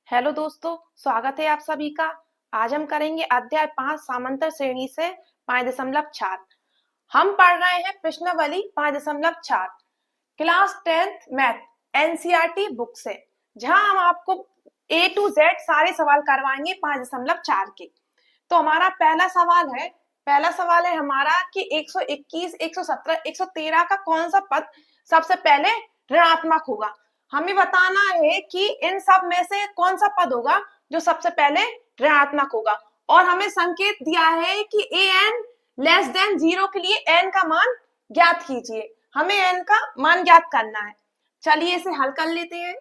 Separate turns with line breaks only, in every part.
Hello दोस्तों, स्वागत है आप सभी का। आज हम करेंगे अध्याय 5 समांतर श्रेणी से 5.4। हम पढ़ रहे हैं प्रश्नावली 5.4 class 10th math NCERT book से, जहां हम आपको ए टू जेड सारे सवाल करवाएंगे 5.4 के। तो हमारा पहला सवाल है हमारा कि 121, 117, 113 का कौन सा पद सबसे पहले ऋणात्मक होगा। हमें बताना है कि इन सब में से कौन सा पद होगा जो सबसे पहले ऋणात्मक होगा, और हमें संकेत दिया है कि ए एन लेस देन 0 के लिए एन का मान ज्ञात कीजिए। हमें एन का मान ज्ञात करना है। चलिए इसे हल कर लेते हैं।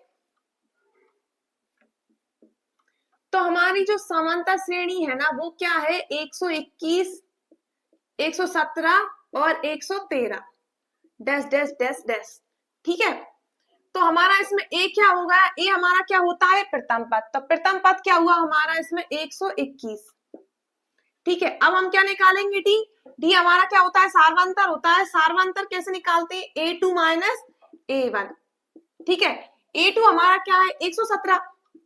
तो हमारी जो समांतर श्रेणी है ना, वो क्या है, 121, 117 और 113 डैश डैश डैश डैश। ठीक है, तो हमारा इसमें ए क्या होगा, ए हमारा क्या होता है, प्रथम पद। तो प्रथम पद क्या हुआ हमारा इसमें 121। ठीक है, अब हम क्या निकालेंगे, डी। डी हमारा क्या होता है, सार्वंतर होता है। सार्वंतर कैसे निकालते हैं, A2 माइनस A1। ठीक है, A2 हमारा क्या है 117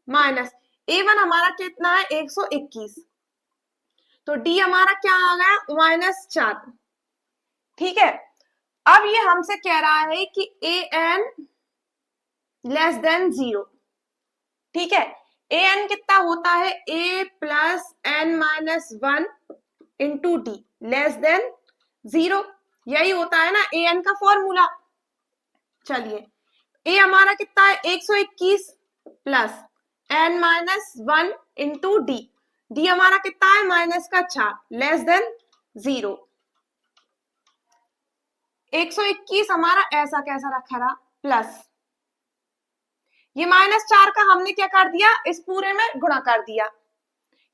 माइनस A1 हमारा कितना है 121। तो डी हमारा क्या आ गया -4। ठीक है, अब ये हमसे कह रहा है कि an लेस देन 0। ठीक है, an कितना होता है, a plus n minus 1 into D less than 0। यही होता है ना an का फॉर्मूला। चलिए, a हमारा कितना है 121 plus n minus 1 into D. D हमारा कितना है -4 लेस देन 0। 121 हमारा ऐसा कैसा रखा रहा, प्लस ये -4 का हमने क्या कर दिया, इस पूरे में गुणा कर दिया।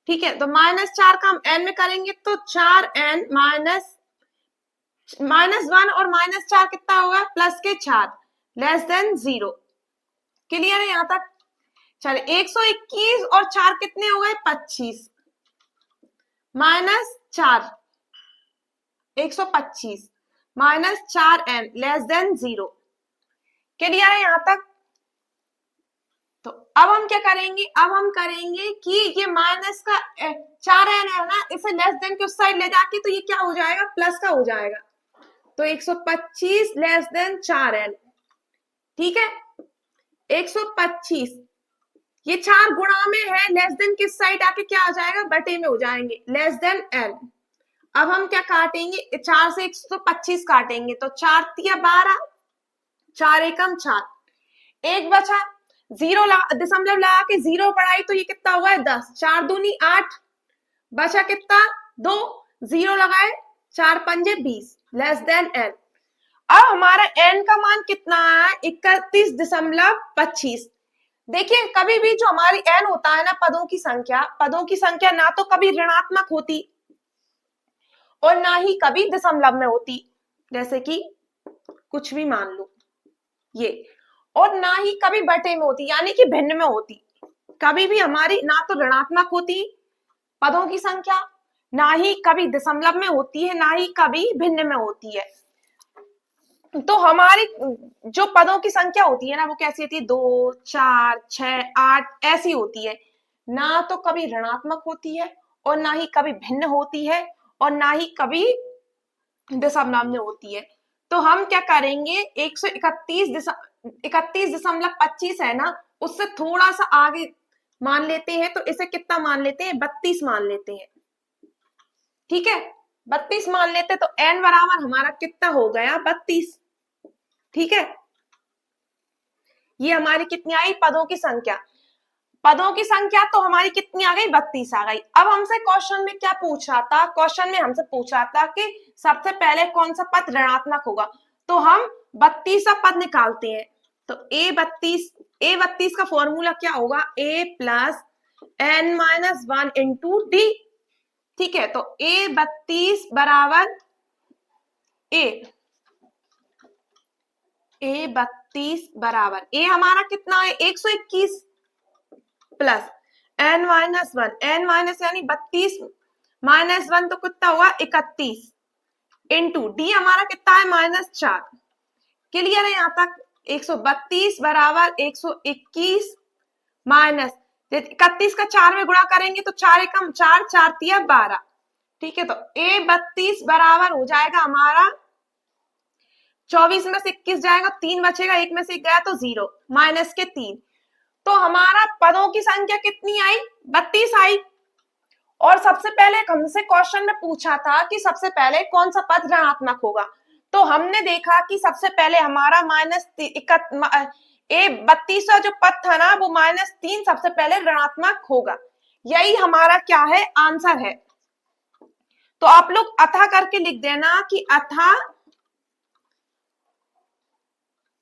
ठीक है, तो -4 का हम n में करेंगे तो 4n -1 और -4 कितना होगा, प्लस के 4 लेस देन 0। क्लियर है यहां तक। चले, 121 और 4 कितने हो गए, 25 -4 125 -4n लेस देन 0। क्लियर है यहां तक। तो अब हम क्या करेंगे, अब हम करेंगे कि ये माइनस का 4n है ना, इसे लेस देन की उस साइड ले जाके तो ये क्या हो जाएगा, प्लस का हो जाएगा। तो 125 लेस देन 4n। ठीक है, 125 ये 4 गुणा में है, लेस देन किस साइड आके क्या आ जाएगा, बटे में हो जाएंगे, लेस देन n। अब हम क्या काटेंगे, 4 से 125 काटेंगे तो 4 तिया 12, 4 एकम 4, एक बचा, दशमलव लगा के 0 बढ़ाई तो ये कितना हुआ है 10, 4 दूनी 8, बचा कितना 2, 0 लगाए 4 पंजे 20 लेस देन n। अब हमारा n का मान कितना है 31.25। देखिए, कभी भी जो हमारी n होता है ना, पदों की संख्या ना तो कभी ऋणात्मक होती और ना ही कभी दशमलव में होती। जैसे कि कुछ भी मान लो ये, और ना ही कभी बटे में होती, यानी कि भिन्न में होती। कभी भी हमारी ना तो ऋणात्मक होती पदों की संख्या, ना ही कभी दशमलव में होती है, ना ही कभी भिन्न में होती है। तो हमारी जो पदों की संख्या होती है ना, वो कैसी होती है, 2, 4, 6, 8 ऐसी होती है। ना तो कभी ऋणात्मक होती है और ना ही कभी भिन्न होती है और ना ही कभी दशमलव में होती है। तो हम क्या करेंगे, 31.25 है ना, उससे थोड़ा सा आगे मान लेते हैं। तो इसे कितना मान लेते हैं, 32 मान लेते हैं। ठीक है, 32 मान लेते तो n बराबर हमारा कितना हो गया, 32। ठीक है, ये हमारी कितनी आई, पदों की संख्या। पदों की संख्या तो हमारी कितनी आ गई, 32 आ गई। अब हमसे क्वेश्चन में क्या पूछ रहा था, क्वेश्चन में हमसे पूछ रहा था कि सबसे पहले कौन सा पद ऋणात्मक होगा। तो हम 32 पद निकालते हैं। तो a32 का फॉर्मूला क्या होगा, a plus n minus 1 into D. ठीक है, तो a32 बराबर a32 बराबर a हमारा कितना है 121 plus n minus 1, n minus यानी 32 माइनस 1 तो कितना हुआ 31 इंटू डी हमारा कितना है -4। क्लियर है यहां तक। 132 बराबर 121 माइनस 31 का 4 में गुणा करेंगे तो 4 एकम 4, 4 तिया 12। ठीक है, तो A32 बराबर हो जाएगा हमारा 24 में से 21 जाएगा, 3 बचेगा, 1 में से 1 गया तो 0, माइनस के 3। तो हमारा पदों की संख्या कितनी आई? 32 आई। और सबसे पहले हमसे क्वेश्चन में पूछा था कि सबसे पहले कौन सा पद ऋणात्मक होगा, तो हमने देखा कि सबसे पहले हमारा A32 जो पद था ना वो -3 सबसे पहले ऋणात्मक होगा। यही हमारा क्या है? आंसर है। तो आप लोग अतः करके लिख देना कि अतः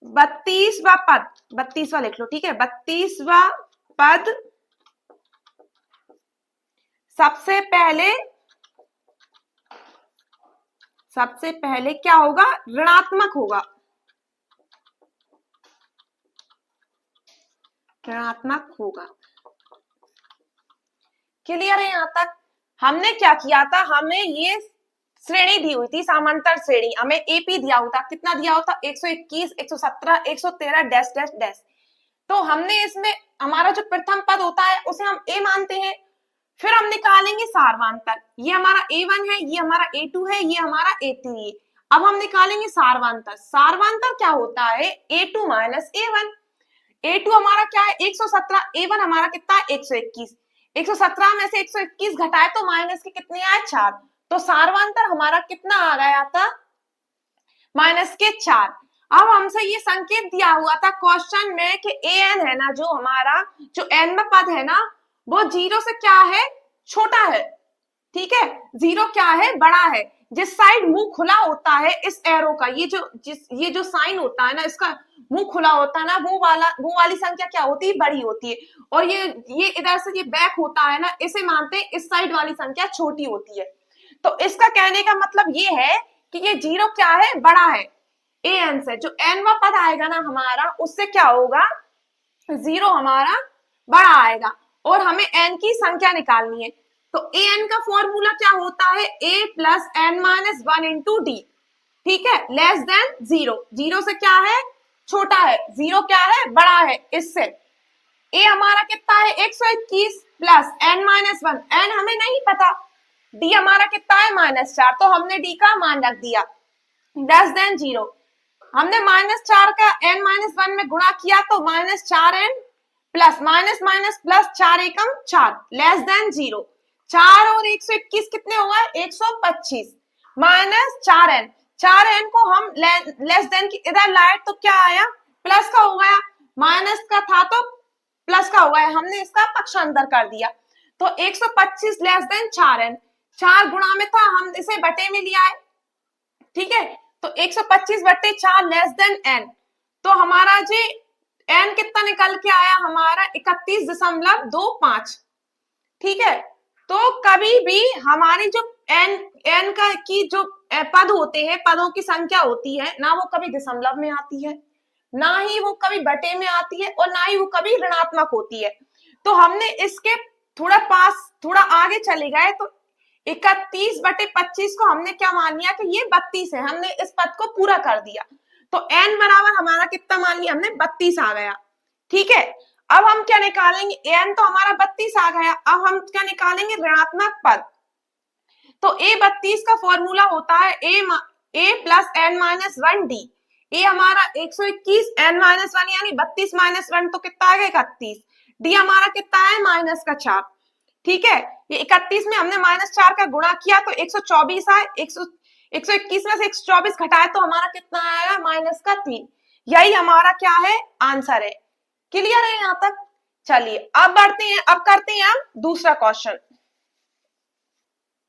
32वां पद, 32वां लिख लो, ठीक है, 32वां पद सबसे पहले क्या होगा? ऋणात्मक होगा, ऋणात्मक होगा। क्लियर है यहां तक? हमने क्या किया था, हमें ये श्रेणी दी हुई थी, समांतर श्रेणी, हमें एपी दिया हुआ था, कितना दिया हुआ था? 121, 117, 113 डैश डैश डैश। तो हमने इसमें हमारा जो प्रथम पद होता है उसे हम ए मानते हैं, फिर हम निकालेंगे सारवांतर। ये हमारा A1 है, ये हमारा A2 है, ये हमारा A3 है। अब हम निकालेंगे सारवांतर। सारवांतर क्या होता है? A2 minus A1। A2 हमारा क्या है? 117, A1 हमारा कितना है? 121। 117 में से 121 घटाए तो माइनस के कितने आए? 4। तो सारवांतर हमारा कितना आ गया था? माइनस के 4। अब हमसे ये संकेत दिया हुआ था क्वेश्चन में कि an है ना, जो हमारा जो n में पद है ना वो 0 से क्या है? छोटा है। ठीक है, 0 क्या है? बड़ा है। जिस साइड मुंह खुला होता है इस एरो का, ये जो साइन होता है ना, इसका मुंह खुला होता है ना, वो वाली संख्या क्या होती है? बड़ी होती है। और ये इधर से ये बैक होता है ना, इसे मानते हैं इस साइड वाली संख्या छोटी होती है। तो इसका कहने का मतलब ये है कि ये 0 क्या है? बड़ा है an से। जो nवा पद आएगा ना हमारा, उससे क्या होगा? 0 हमारा बड़ा आएगा। और हमें n की संख्या निकालनी है, तो an का फॉर्मूला क्या होता है? a plus n minus 1 into D. ठीक है, लेस देन 0। 0 से क्या है? छोटा है। 0 क्या है? बड़ा है इससे। a हमारा कितना है? 121 प्लस n माइनस 1, n हमें नहीं पता। d हमारा कितना है? -4, तो हमने d का मान रख दिया, लेस देन 0। हमने -4 का n-1 में गुणा किया तो -4n plus minus minus plus 4 एकम 4, लेस देन 0। 4 और 121 कितने हुआ? 125 माइनस 4n। 4n को हम लेस देन की इधर लाए तो क्या आया? प्लस का हो गया। माइनस का था तो प्लस का हो गया, हमने इसका पक्षांतर कर दिया। तो 125 लेस देन 4n, 4 गुणा में था, हम इसे बटे में लिया है। ठीक है, तो 125 बटे 4 लेस देन n। तो हमारा जी n कितना निकल के आया? हमारा 31.25। ठीक है, तो कभी भी हमारी जो n का की जो पद होते हैं, पदों की संख्या होती है ना, वो कभी दशमलव में आती है, ना ही वो कभी बटे में आती है, और ना ही वो कभी ऋणात्मक होती है। तो हमने इसके थोड़ा आगे चले गए, तो 31/25 को हमने क्या मान लिया कि ये 32 है, हमने इस पद को पूरा कर दिया। तो n बराबर हमारा कितना मान लिया हमने? 32 आ गया। ठीक है, अब हम क्या निकालेंगे? n तो हमारा 32 आ गया, अब हम क्या निकालेंगे? ऋणात्मक पद। तो A32 का फॉर्मूला होता है a plus n minus 1 d. A हमारा 121, n माइनस 1 यानी 32 माइनस 1 तो कितना आ गया? 31। डी हमारा कितना है? माइनस का 4। ठीक है, ये 31 में हमने -4 का गुणा किया तो 124 आए। 121 में से 124 घटाए तो हमारा कितना आएगा? -3। यही हमारा क्या है? आंसर है। क्लियर है यहां तक? चलिए अब बढ़ते हैं, अब करते हैं हम दूसरा क्वेश्चन।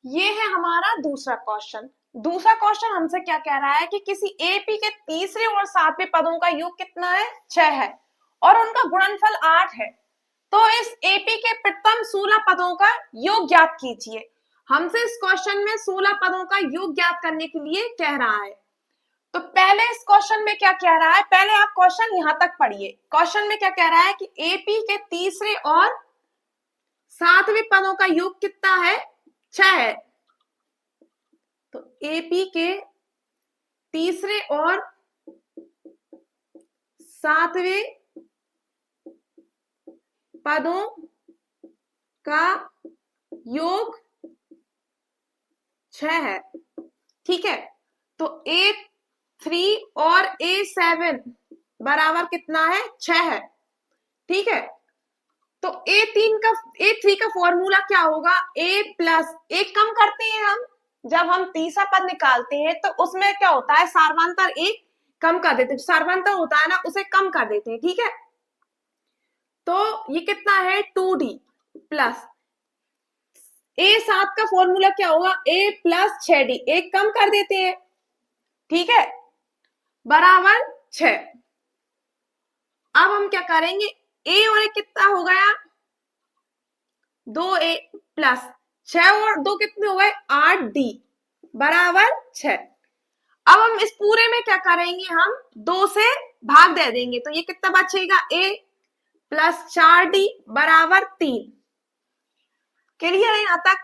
ये है हमारा दूसरा क्वेश्चन। दूसरा क्वेश्चन हमसे क्या कह रहा है कि किसी एपी के तीसरे और सातवें पदों का योग कितना है? 6 है, और उनका गुणनफल 8 है। तो इस एपी के प्रथम 16 पदों का योग ज्ञात कीजिए। हमसे इस क्वेश्चन में 16 पदों का योग ज्ञात करने के लिए कह रहा है। तो पहले इस क्वेश्चन में क्या कह रहा है? पहले आप क्वेश्चन यहां तक पढ़िए। क्वेश्चन में क्या कह रहा है कि एपी के तीसरे और सातवें पदों का योग कितना है? 6 है। तो एपी के तीसरे और सातवें पदों का योग 6 है। ठीक है, तो A3 और A7 बराबर कितना है? 6 है। ठीक है, तो A3 का फॉर्मूला क्या होगा? A प्लस, एक कम करते हैं हम, जब हम तीसरा पद निकालते हैं तो उसमें क्या होता है? सार्वंतर एक कम कर देते हैं, सार्वंतर होता है ना, उसे कम कर देते हैं। ठीक है, तो ये कितना है? 2D प्लस A7 का फॉर्मूला क्या होगा? A प्लस 6D, एक कम कर देते हैं। ठीक है, बराबर 6। अब हम क्या करेंगे? A और A कितना हो गया? 2A प्लस 6 और 2 कितने हो गए? 8D बराबर 6। अब हम इस पूरे में क्या करेंगे? हम 2 से भाग दे देंगे, तो ये कितना बचेगा? A प्लस 4D बराबर 3। क्लियर है यहां तक?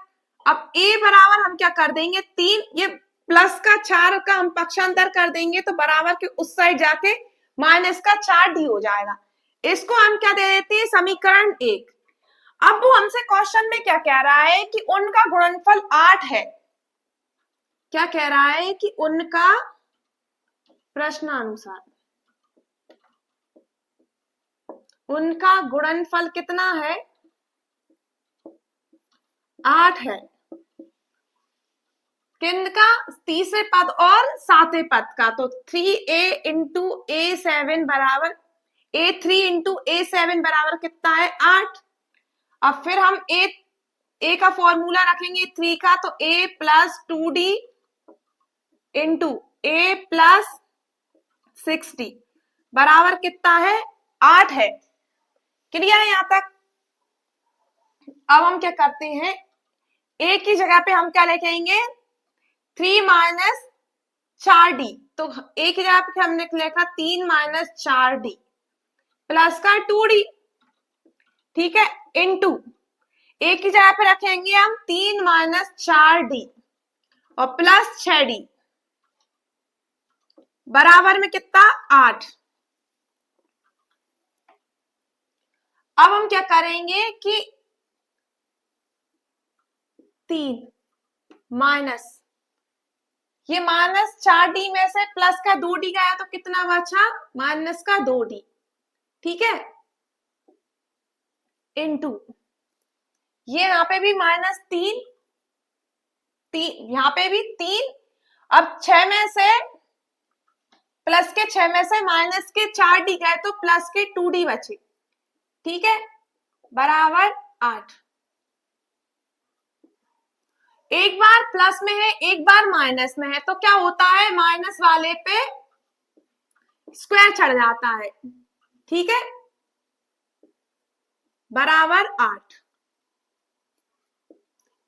अब A बराबर हम क्या कर देंगे? 3, ये प्लस का 4 का हम पक्षांतर कर देंगे तो बराबर के उस साइड जाके माइनस का 4D हो जाएगा। इसको हम क्या दे देते हैं? समीकरण 1। अब वो हमसे क्वेश्चन में क्या कह रहा है कि उनका गुणनफल 8 है। क्या कह रहा है? कि उनका प्रश्नानुसार उनका गुणनफल कितना है? 8 है। किनका? तीसरे पद और सातवें पद का। तो 3A इंटू A7 बराबर A3 इंटू A7 बराबर कितना है? 8। अब फिर हम A का फॉर्मूला रखेंगे 3 का, तो A plus 2D into A plus 6D बराबर कितना है? 8 है। क्लियर है यहां तक? अब हम क्या करते हैं? A की जगह पे हम क्या लिखेंगे? 3 माइनस 4D। तो A की जगह पे हमने लिखा 3 माइनस 4D प्लस का 2D। ठीक है, इनटू A की जगह पे रखेंगे हम 3 माइनस 4D और प्लस 6D बराबर में कितना? 8। अब हम क्या करेंगे कि 3 माइनस, ये माइनस 4D में से प्लस का 2D गया तो कितना बचा? माइनस का 2D। ठीक है, इनटू ये यहाँ पे भी माइनस 3, यहाँ पे भी 3। अब 6 में से प्लस के 6 में से माइनस के 4D गए तो प्लस के 2D बचे। ठीक है, बराबर 8। एक बार प्लस में है, एक बार माइनस में है, तो क्या होता है? माइनस वाले पे स्क्वायर चढ़ जाता है। ठीक है, बराबर 8।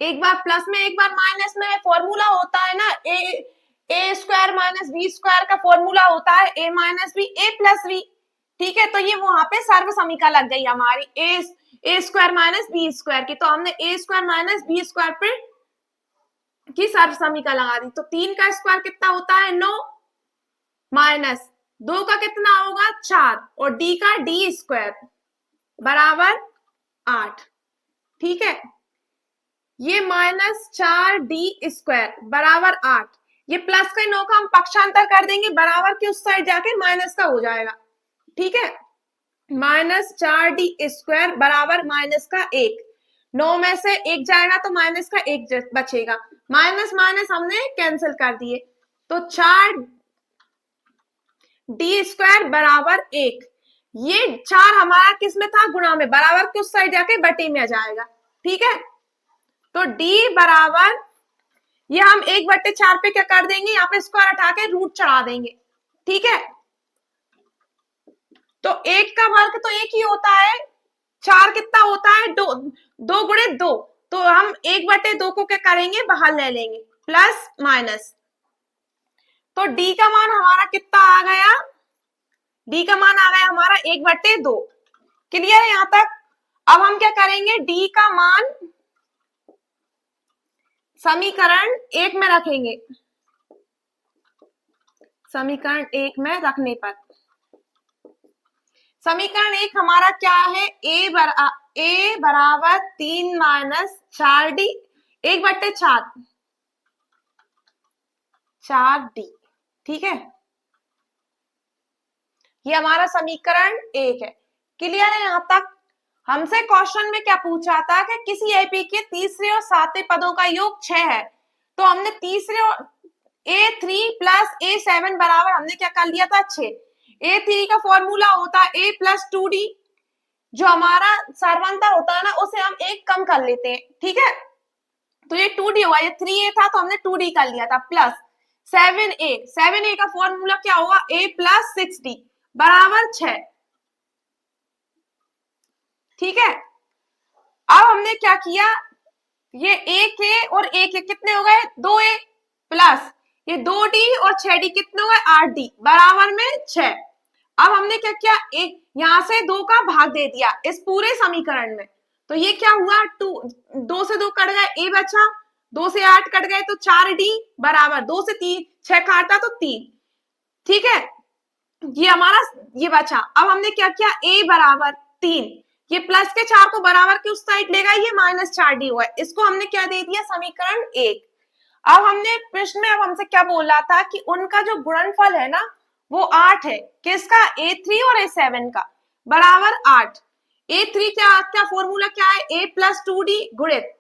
एक बार प्लस में एक बार माइनस में है, फॉर्मूला होता है ना ए स्क्वायर माइनस बी स्क्वायर का फॉर्मूला होता है ए माइनस बी ए प्लस बी। ठीक है, तो ये वहां पे सर्व समीका लग गई हमारी ए स्क्वायर माइनस बी स्क्वायर की, तो हमने ए स्क्वायर माइनस बी स्क्वायर पे की सर्व समीका लगा दी। तो 3 का स्क्वायर कितना होता है? 9 माइनस 2 का कितना होगा? 4 और डी का डी स्क्वायर बराबर 8। ठीक है, ये माइनस 4D स्क्वायर बराबर 8। ये प्लस का 9 का हम पक्षांतर कर देंगे, बराबर के उस साइड जाके माइनस का हो जाएगा। ठीक है, माइनस 4D स्क्वायर बराबर माइनस का 1। 9 में से 1 जाएगा तो माइनस का 1 बचेगा, माइनस माइनस हमने कैंसिल कर दिए, तो 4D स्क्वायर बराबर 1। ये 4 हमारा किस में था? गुणा में, बराबर के उस साइड जाके बटे में आ जाएगा। ठीक है, तो D बराबर, ये हम 1/4 पे क्या कर देंगे? यहाँ पे स्क्वायर हटा के रूट चढ़ा देंगे। ठीक है, तो 1 का वर्ग तो 1 ही होता है, 4 कितना होता है? 2, 2 गुणे 2, तो हम 1/2 को क्या करेंगे? बाहर ले लेंगे, प्लस माइनस, तो D का मान हमारा कितना आ गया? D का मान आ गया हमारा 1/2। क्लियर है यहां तक? अब हम क्या करेंगे? D का मान समीकरण 1 में रखेंगे। समीकरण 1 में रखने पर समीकरण 1 हमारा क्या है, ए बराबर 3 माइनस 4d 1/4 4d। ठीक है, ये हमारा समीकरण 1 है। क्लियर है यहाँ तक? हमसे क्वेश्चन में क्या पूछा था कि किसी एपी के तीसरे और सातवें पदों का योग 6 है, तो हमने तीसरे और a3 प्लस a7 बराबर हमने क्या कर लिया था 6। a3 का फॉर्मूला होता है a प्लस 2d, जो हमारा सर्वांतर होता है ना उसे हम एक कम कर लेते हैं। ठीक है, तो ये 2d हुआ, ये 3a था तो हमने 2d कर लिया था, प्लस 7a का फॉर्मूला क्या होगा a प्लस 6d बराबर 6। ठीक है, अब हमने क्या किया, ये एक ए और एक ए कितने हो गए 2a प्लस ये 2d और 6d कितने हो गए 8d बराबर में 6। अब हमने क्या किया, एक यहां से 2 का भाग दे दिया इस पूरे समीकरण में, तो ये क्या हुआ 2 से 2 कट गए a बचा, 2 से 8 कट गए तो 4d बराबर 2 से 3 6 काटा तो 3। ठीक है, ये हमारा ये बचा। अब हमने क्या किया a बराबर 3, ये प्लस के 4 को बराबर की उस साइड लेगा, ये माइनस 4d हुआ है, इसको हमने क्या दे दिया समीकरण 1। अब हमने प्रश्न में अब हमसे क्या बोला था कि उनका जो गुणनफल है ना वो 8 है, किसका a3 और a7 का बराबर 8। a3 क्या फॉर्मूला क्या है a प्लस 2d गुणित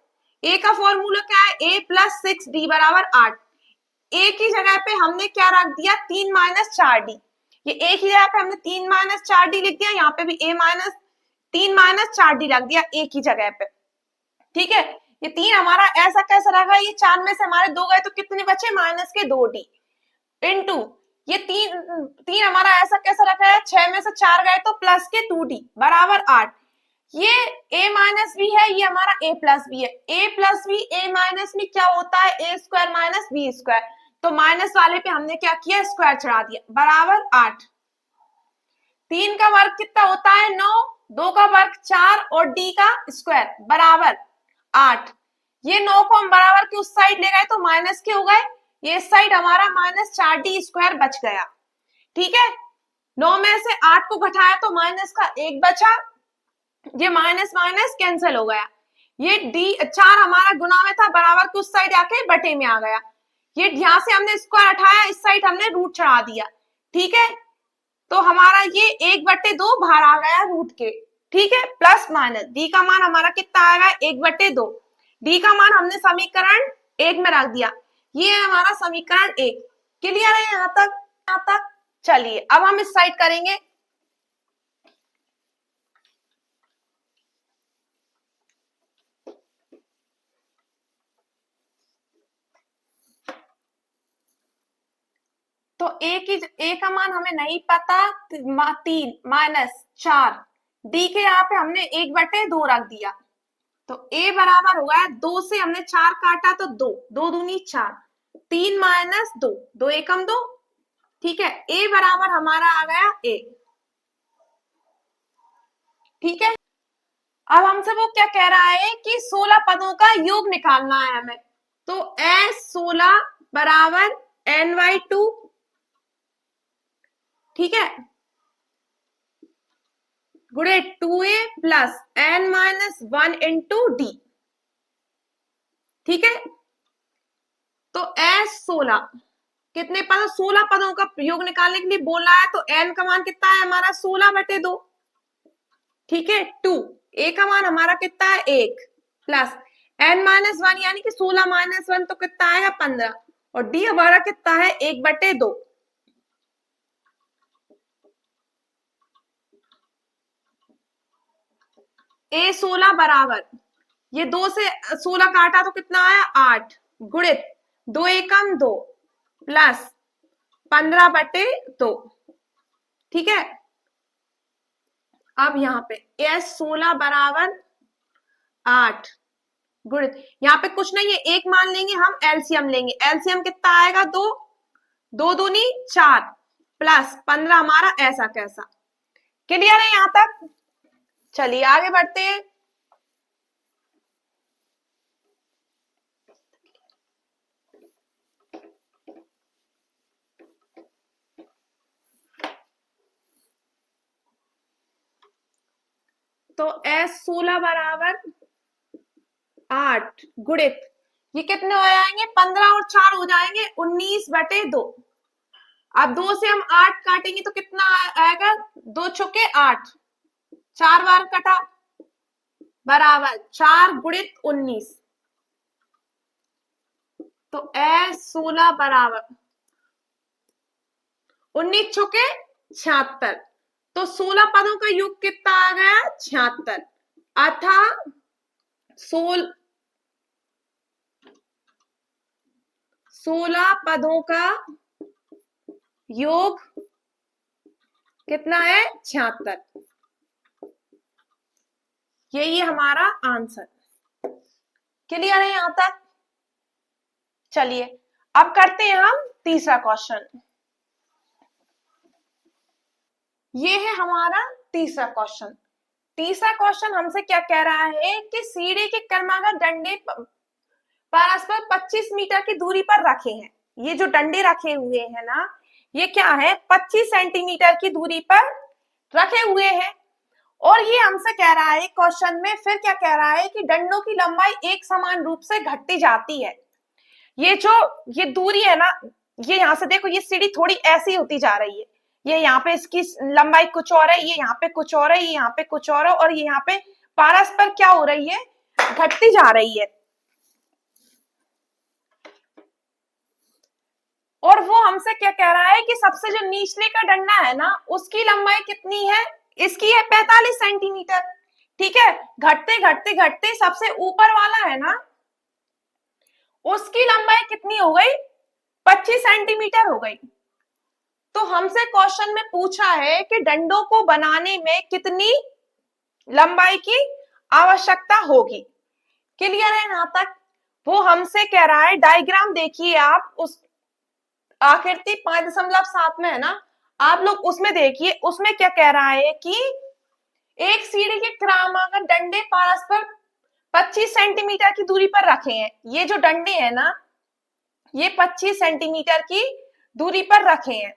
a का फॉर्मूला क्या है a प्लस 6d बराबर 8। a की जगह पे हमने क्या रख दिया 3 माइनस 4d, ये a की जगह पे हमने 3 माइनस 4d लिख दिया, यहाँ पे भी a माइनस 3 माइनस 4d रख दिया a की जगह पे। ठीक है, ये 3 हमारा ऐसा कैसा रखा, ये 4 में से हमारे 2 गए तो कितने बचे माइनस के 2d इनटू ये 3 हमारा ऐसा कैसा रखा है 6 में से 4 गए तो प्लस के 2d बराबर 8। ये a माइनस बी है, ये हमारा a प्लस बी है, a plus B a minus B क्या होता है a square minus B square, तो माइनस वाले पे हमने क्या किया स्क्वायर चढ़ा दिया बराबर 8। 3 का वर्ग कितना होता है 9, 2 का वर्ग 4 और d का स्क्वायर बराबर 8। ये 9 को हम बराबर के उस साइड ले गए तो माइनस के हो गए, ये इस साइड हमारा माइनस 4d स्क्वायर बच गया। ठीक है, 9 में से 8 को घटाया तो माइनस का 1 बचा, ये माइनस माइनस कैंसिल हो गया, ये d 4 हमारा गुना में था बराबर के उस साइड आके बटे में आ गया, ये यहां से हमने स्क्वायर हटाया इस साइड हमने रूट चढ़ा दिया। ठीक है, तो हमारा ये 1/2 बाहर आ गया रूट के। ठीक है, प्लस माइनस डी का मान हमारा कितना आएगा 1/2, डी का मान हमने समीकरण 1 में रख दिया, ये है हमारा समीकरण 1। क्लियर है यहाँ तक? यहाँ तक चलिए अब हम इस साइड करेंगे। तो ए का मान हमें नहीं पता, 3 माइनस 4 डी के यहाँ पे हमने 1/2 रख दिया, तो a बराबर हो गया 2 से हमने 4 काटा तो 2, 2 दूनी 4, 3 माइनस 2, 2 एकम 2। ठीक है, a बराबर हमारा आ गया a। ठीक है, अब हमसे वो क्या कह रहा है कि 16 पदों का योग निकालना है हमें, तो s16 बराबर n/2। ठीक है, गुणे 2a plus n-1 into D. ठीक है, तो s16 कितने पद 16 पदों का योग निकालने के लिए बोला है, तो n का मान कितना है हमारा 16/2। ठीक है, 2 a का मान हमारा कितना है 1 प्लस n-1 यानी कि 16 माइनस 1 तो कितना आएगा 15, और d हमारा कितना है 1/2। a16 बराबर ये 2 से 16 काटा तो कितना आया 8 गुणित 2 एकम 2 प्लस 15/2। ठीक है, अब यहाँ पे s16 बराबर 8 गुणित यहाँ पे कुछ नहीं है, एक मान लेंगे हम एलसीएम लेंगे, एलसीएम कितना आएगा 2, 2 दूनी 4 प्लस 15 हमारा ऐसा कैसा। क्लियर है यहाँ तक? चलिए आगे बढ़ते हैं। तो S 16 बराबर 8 गुणित ये कितने हो जाएंगे, 15 और 4 हो जाएंगे 19/2। अब 2 से हम 8 काटेंगे तो कितना आएगा, 2 छुके 8, 4 बार कटा बराबर 4 गुणित 19। तो S 16 बराबर 19 छुके 76, तो 16 पदों का योग कितना आ गया, 76। अतः 16 पदों का योग कितना है, 76। यही हमारा आंसर। क्लियर है यहां तक? चलिए अब करते हैं हम तीसरा क्वेश्चन। ये है हमारा तीसरा क्वेश्चन। तीसरा क्वेश्चन हमसे क्या कह रहा है कि सीढ़ी के क्रमागत डंडे परस्पर 25 मीटर की दूरी पर रखे हैं। ये जो डंडे रखे हुए हैं ना, ये क्या है, 25 सेंटीमीटर की दूरी पर रखे हुए हैं। और ये हमसे कह रहा है क्वेश्चन में, फिर क्या कह रहा है कि डंडों की लंबाई एक समान रूप से घटती जाती है। ये दूरी है ना, ये यहाँ से देखो, ये सीढ़ी थोड़ी ऐसी होती जा रही है, ये यहाँ पे इसकी लंबाई कुछ और है, ये यहाँ पे कुछ और है, ये यहाँ पे कुछ और है, और ये यहाँ पे परस्पर क्या हो रही है, घटती जा रही है। और वो हमसे क्या कह रहा है कि सबसे जो निचले का डंडा है ना, उसकी लंबाई कितनी है, इसकी है 45 सेंटीमीटर। ठीक है, घटते घटते घटते सबसे ऊपर वाला है ना, उसकी लंबाई कितनी हो गई, 25 सेंटीमीटर हो गई। तो हमसे क्वेश्चन में पूछा है कि डंडों को बनाने में कितनी लंबाई की आवश्यकता होगी। क्लियर है यहां तक? वो हमसे कह रहा है, डायग्राम देखिए आप, उस आकृति 5.7 में है ना, आप लोग उसमें देखिए, उसमें क्या कह रहा है कि एक सीढ़ी के क्रमागत डंडे परस्पर 25 सेंटीमीटर की दूरी पर रखे हैं। ये जो डंडे हैं ना, ये 25 सेंटीमीटर की दूरी पर रखे हैं।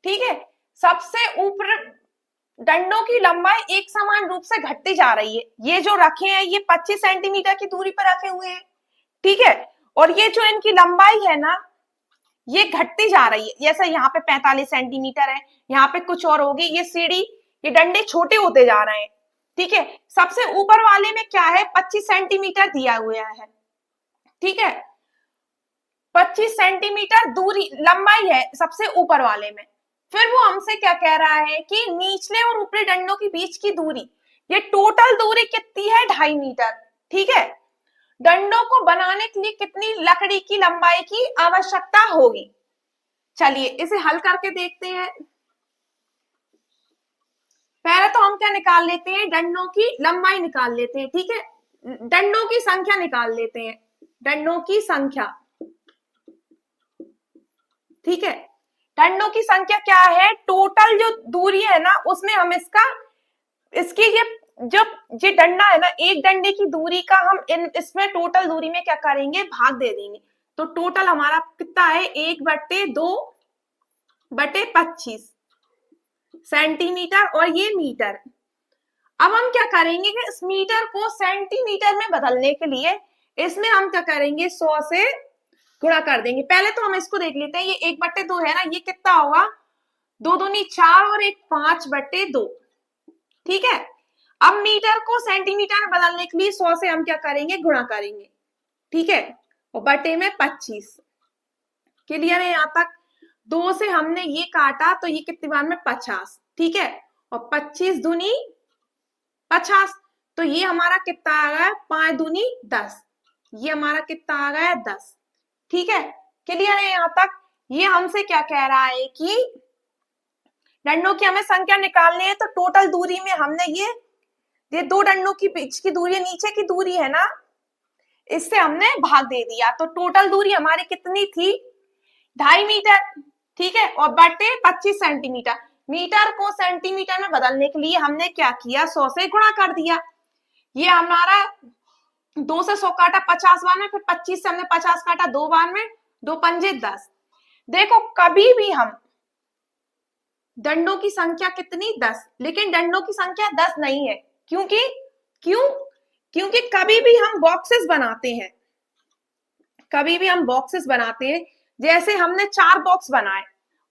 ठीक है, सबसे ऊपर डंडों की लंबाई एक समान रूप से घटती जा रही है। ये जो रखे हैं ये 25 सेंटीमीटर की दूरी पर रखे हुए हैं। ठीक है, और ये जो इनकी लंबाई है ना, ये घटती जा रही है। जैसे यहाँ पे 45 सेंटीमीटर है, यहाँ पे कुछ और होगी, ये सीढ़ी, ये डंडे छोटे होते जा रहे हैं। ठीक है, सबसे ऊपर वाले में क्या है, 25 सेंटीमीटर दिया हुआ है। ठीक है, 25 सेंटीमीटर दूरी लंबाई है सबसे ऊपर वाले में। फिर वो हमसे क्या कह रहा है कि निचले और ऊपरी डंडों के बीच की दूरी, ये टोटल दूरी कितनी है, 2.5 मीटर। ठीक है, डंडों को बनाने के लिए कितनी लकड़ी की लंबाई की आवश्यकता होगी। चलिए इसे हल करके देखते हैं। पहले तो हम क्या निकाल लेते हैं, डंडों की लंबाई निकाल लेते हैं। ठीक है, डंडों की संख्या निकाल लेते हैं, डंडों की संख्या। ठीक है, डंडों की संख्या क्या है, टोटल जो दूरी है ना, उसमें हम इसकी ये डंडा है ना, एक डंडे की दूरी का हम इसमें टोटल दूरी में क्या करेंगे, भाग दे देंगे। तो टोटल हमारा कितना है, 1/2/25 सेंटीमीटर, और ये मीटर। अब हम क्या करेंगे कि इस मीटर को सेंटीमीटर में बदलने के लिए इसमें हम क्या करेंगे, 100 से गुणा कर देंगे। पहले तो हम इसको देख लेते हैं, ये 1/2 है ना, ये कितना होगा, 2 दूनी 4 और 1 5/2। ठीक है, अब मीटर को सेंटीमीटर में बदलने के लिए 100 से हम क्या करेंगे, गुणा करेंगे। ठीक है, और बटे में 25। क्लियर है यहाँ तक? 2 से हमने ये काटा तो ये कितनी बार में, 50। ठीक है, और 25 दूनी 50, तो ये हमारा कितना आ गया, 5 दूनी 10, ये हमारा कितना आ गया, 10। ठीक है, क्लियर है यहाँ तक? ये हमसे क्या कह रहा है कि डंडों की हमें संख्या निकालनी है, तो टोटल दूरी में हमने ये 2 डंडों की बीच की दूरी, नीचे की दूरी है ना, इससे हमने भाग दे दिया। तो टोटल दूरी हमारी कितनी थी, 2.5 मीटर। ठीक है, और बटे 25 सेंटीमीटर। मीटर को सेंटीमीटर में बदलने के लिए हमने क्या किया, 100 से गुणा कर दिया। ये हमारा 2 से 100 काटा 50 बार में, फिर 25 से हमने 50 काटा 2 बार में, 2 पंजे 10। देखो कभी भी हम डंडों की संख्या कितनी, 10, लेकिन डंडों की संख्या 10 नहीं है, क्योंकि क्यों? क्योंकि कभी भी हम बॉक्सेस बनाते हैं, कभी भी हम बॉक्सेस बनाते हैं, जैसे हमने 4 बॉक्स बनाए,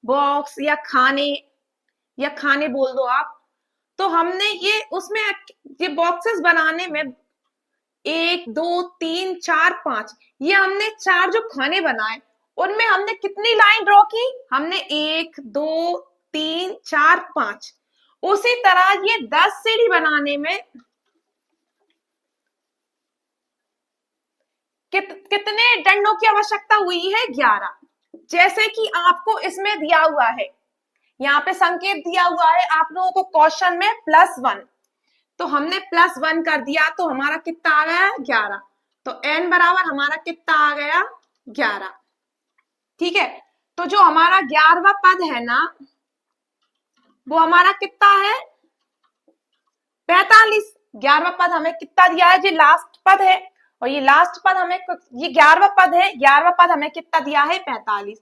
बॉक्स या खाने बोल दो आप, तो हमने ये उसमें ये बॉक्सेस बनाने में 1 2 3 4 5, ये हमने 4 जो खाने बनाए उनमें हमने कितनी लाइन ड्रॉ की? हमने 1 2 3 4 5। उसी तरह ये 10 सीढ़ी बनाने में कितने डंडों की आवश्यकता हुई है? 11। जैसे कि आपको इसमें दिया हुआ है, यहाँ पे संकेत दिया हुआ है आप लोगों को क्वेश्चन में +1, तो हमने +1 कर दिया, तो हमारा कितना आ गया? 11। तो n बराबर हमारा कितना आ गया? 11। ठीक है, तो जो हमारा 11वां पद है ना, वो हमारा कितना है? 45। 11वां पद हमें कितना दिया है? ये लास्ट पद है, और ये लास्ट पद हमें, ये 11वां पद है, 11वां पद हमें कितना दिया है? 45।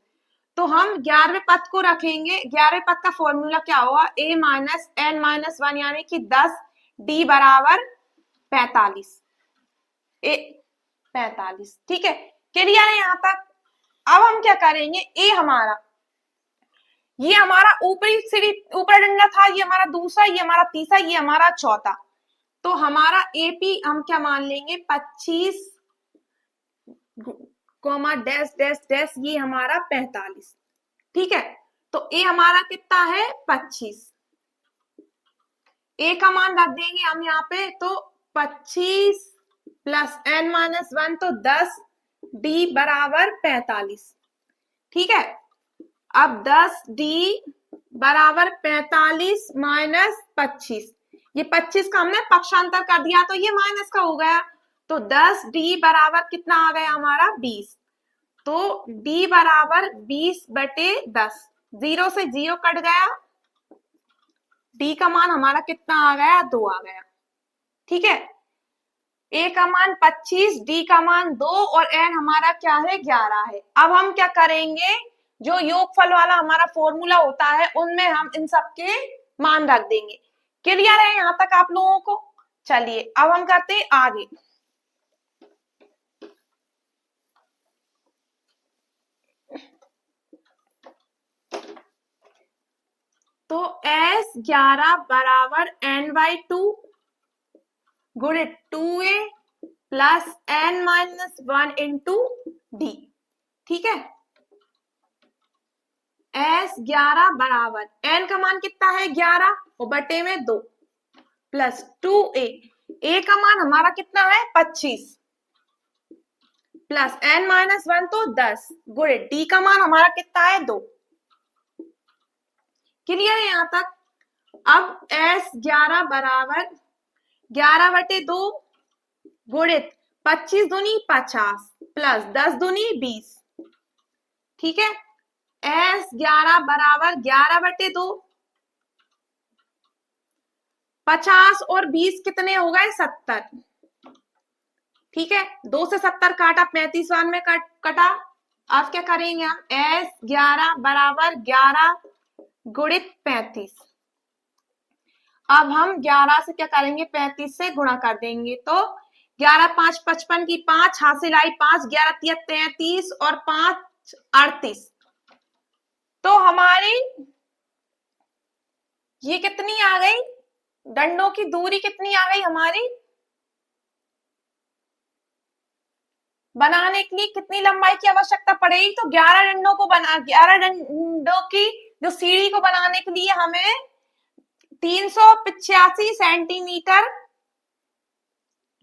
तो हम 11वें पद को रखेंगे। 11वें पद का फॉर्मूला क्या होगा? a माइनस n माइनस 1, यानी कि 10 d बराबर 45। 45। ठीक है, क्लियर है यहाँ तक? अब हम क्या करेंगे, ये हमारा ऊपरी डंडा था, ये हमारा दूसरा, ये हमारा तीसरा, ये हमारा चौथा। तो हमारा एपी हम क्या मान लेंगे? 25 कोमा डैश डैश डैश, ये हमारा 45। ठीक है, तो ए हमारा कितना है? 25। ए का मान रख देंगे हम यहाँ पे, तो 25 प्लस n माइनस 1, तो 10 d बराबर 45। ठीक है, अब 10 d बराबर 45 माइनस 25, ये 25 का हमने पक्षांतर कर दिया, तो ये माइनस का हो गया, तो 10 d बराबर कितना आ गया हमारा? 20। तो d बराबर 20/10, 0 से 0 कट गया, d का मान हमारा कितना आ गया? 2 आ गया। ठीक है, a का मान 25, d का मान 2, और n हमारा क्या है? 11 है। अब हम क्या करेंगे, जो योगफल वाला हमारा फॉर्मूला होता है उनमें हम इन सब के मान रख देंगे। क्लियर है यहाँ तक आप लोगों को? चलिए अब हम करते हैं आगे। तो S11 बराबर n/2 गुणित 2a plus n minus 1 into D. ठीक है, S11 बराबर n का मान कितना है? 11, और बटे में 2 प्लस 2a, a का मान हमारा कितना है? 25 प्लस n माइनस 1, तो 10 गुणित d का मान हमारा कितना है? 2। क्लियर है यहाँ तक? अब S11 बराबर 11/2 गुणित 25 दूनी 50 प्लस 10 दूनी 20। ठीक है, S11 बराबर 11/2, 50 और 20 कितने हो गए? 70। ठीक है, 2 से 70 काटा, 35 वान में कटा। अब क्या करेंगे हम? S11 बराबर 11 गुणित 35। अब हम 11 से क्या करेंगे? 35 से गुणा कर देंगे, तो 11 5 55 की 5 हासिल आई 5, 11 3 33 और 5 38। तो हमारी ये कितनी आ गई? डंडों की दूरी कितनी आ गई हमारी? बनाने के लिए कितनी लंबाई की आवश्यकता पड़ेगी? तो 11 डंडों की जो सीढ़ी को बनाने के लिए हमें 385 सेंटीमीटर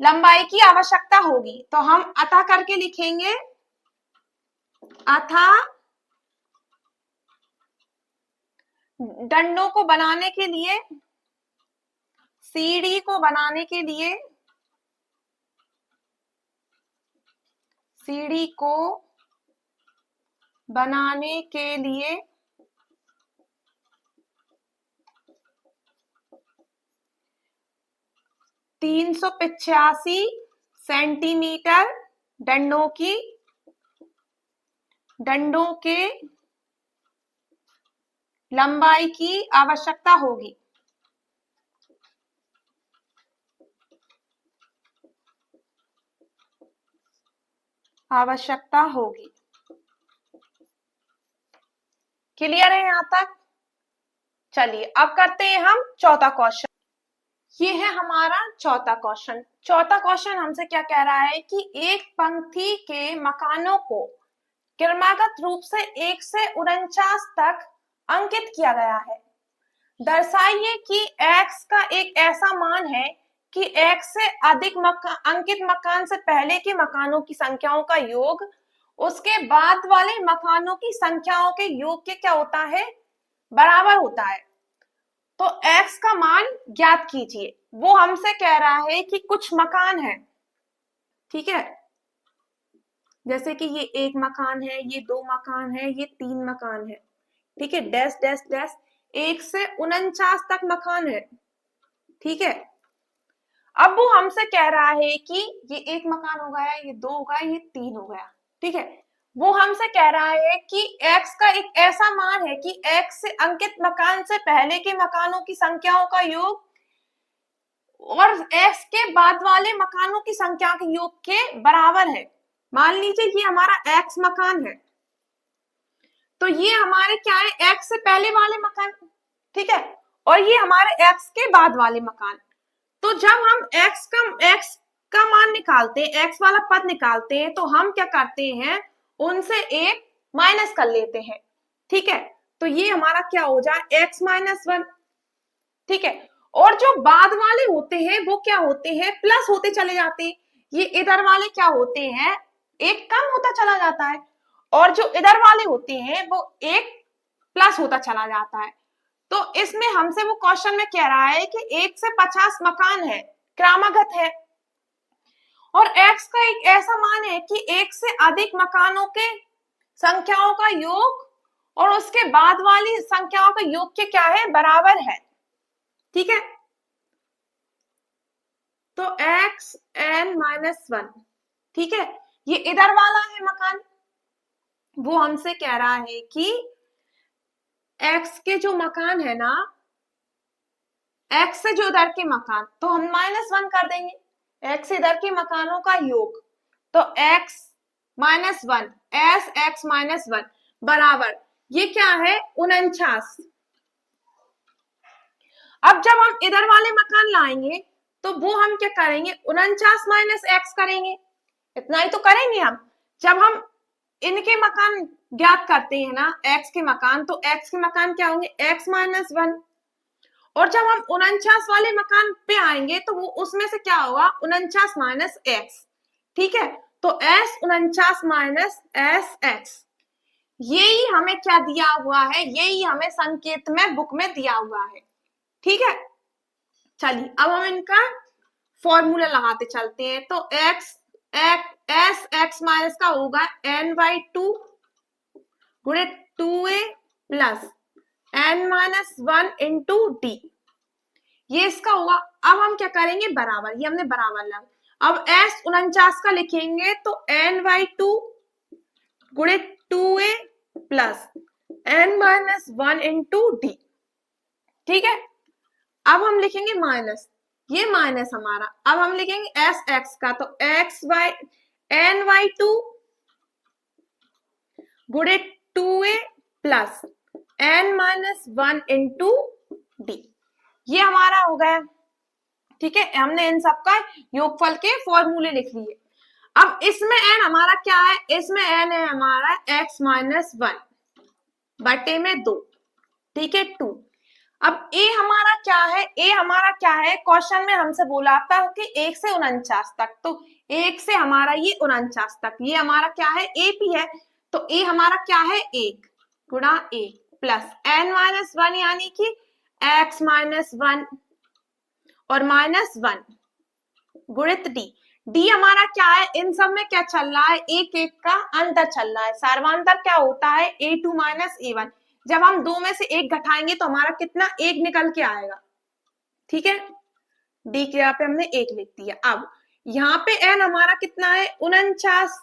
लंबाई की आवश्यकता होगी। तो हम अतः करके लिखेंगे, अतः डंडों को बनाने के लिए, सीढ़ी को बनाने के लिए, सीढ़ी को बनाने के लिए 385 सेंटीमीटर डंडों के लंबाई की आवश्यकता होगी। आवश्यकता होगी। क्लियर है यहां तक? चलिए अब करते हैं हम चौथा क्वेश्चन। ये है हमारा चौथा क्वेश्चन। चौथा क्वेश्चन हमसे क्या कह रहा है कि एक पंक्ति के मकानों को क्रमागत रूप से 1 से 49 तक अंकित किया गया है। दर्शाइए कि x का एक ऐसा मान है कि x से अधिक अंकित मकान से पहले के मकानों की संख्याओं का योग उसके बाद वाले मकानों की संख्याओं के योग के क्या होता है, बराबर होता है। तो x का मान ज्ञात कीजिए। वो हमसे कह रहा है कि कुछ मकान है, ठीक है, जैसे कि ये 1 मकान है, ये 2 मकान है, ये 3 मकान है, ठीक है, डैश डैश डैश 1 से 49 तक मकान है, ठीक है। अब वो हमसे कह रहा है कि ये 1 मकान हो गया, ये 2 हो गया, ये 3 हो गया, ठीक है। वो हमसे कह रहा है कि x का एक ऐसा मान है कि x से अंकित मकान से पहले के मकानों की संख्याओं का योग और x के बाद वाले मकानों की संख्या के योग के बराबर है। मान लीजिए ये हमारा x मकान है, तो ये हमारे क्या है, x से पहले वाले मकान, ठीक है, और ये हमारे x के बाद वाले मकान। तो जब हम x का मान निकालते हैं, x वाला पद निकालते हैं, तो हम क्या करते हैं, उनसे एक माइनस कर लेते हैं, ठीक है। तो ये हमारा क्या हो जाए, x माइनस 1, ठीक है। और जो बाद वाले होते हैं वो क्या होते हैं, प्लस होते चले जाते हैं। ये इधर वाले क्या होते हैं, एक कम होता चला जाता है, और जो इधर वाले होते हैं वो एक प्लस होता चला जाता है। तो इसमें हमसे वो क्वेश्चन में कह रहा है कि 1 से 50 मकान है, क्रमागत है, और x का एक ऐसा मान है कि 1 से अधिक मकानों के संख्याओं का योग और उसके बाद वाली संख्याओं का योग के क्या है, बराबर है, ठीक है। तो x n माइनस 1, ठीक है, ये इधर वाला है मकान। वो हमसे कह रहा है कि x के जो मकान है ना, x से जो इधर के मकान, तो हम -1 कर देंगे, x इधर के मकानों का योग, तो x minus 1 S x minus 1 बराबर, ये क्या है, 49। अब जब हम इधर वाले मकान लाएंगे तो वो हम क्या करेंगे, 49 माइनस एक्स करेंगे, इतना ही तो करेंगे हम। जब हम इनके मकान ज्ञात करते हैं ना, x के मकान, तो x के मकान क्या होंगे, x माइनस 1, और जब हम 49 वाले मकान पे आएंगे तो वो उसमें से क्या होगा, 49 माइनस एक्स, ठीक है। तो s 49 माइनस एस एक्स, यही हमें क्या दिया हुआ है, यही हमें संकेत में बुक में दिया हुआ है, ठीक है। चलिए अब हम इनका फॉर्मूला लगाते चलते हैं। तो x एस एक्स माइनस का होगा n/2 गुणे 2a plus n minus 1 into D, ये इसका होगा। अब हम क्या करेंगे, बराबर, ये हमने बराबर लगा। अब s 49 का लिखेंगे तो n/2 गुणे 2a plus n minus 1 into D, ठीक है। अब हम लिखेंगे माइनस, ये माइनस हमारा, अब हम लिखेंगे एस एक्स का, तो एक्स बाई n/2 गुणे 2a plus n minus 1 into D, ये हमारा हो गया, ठीक है। हमने इन सबका योगफल के फॉर्मूले लिख लिए। अब इसमें n हमारा क्या है, इसमें n है हमारा x माइनस 1 बटे में 2, ठीक है, 2। अब a हमारा क्या है, a हमारा क्या है, क्वेश्चन में हमसे बोला था कि 1 से 49 तक, तो 1 से हमारा ये 49 तक, ये हमारा क्या है, a भी है, तो a हमारा क्या है, 1 गुणा 1 प्लस n माइनस 1 यानी कि x माइनस 1 और माइनस 1 गुणित डी, डी हमारा क्या है, इन सब में क्या चल रहा है, एक एक का अंतर चल रहा है। सर्वांतर क्या होता है, a2 माइनस a1, जब हम दो में से एक घटाएंगे तो हमारा कितना, एक निकल के आएगा, ठीक है। डी के यहाँ पे हमने एक लिख दिया। अब यहाँ पे n हमारा कितना है, 49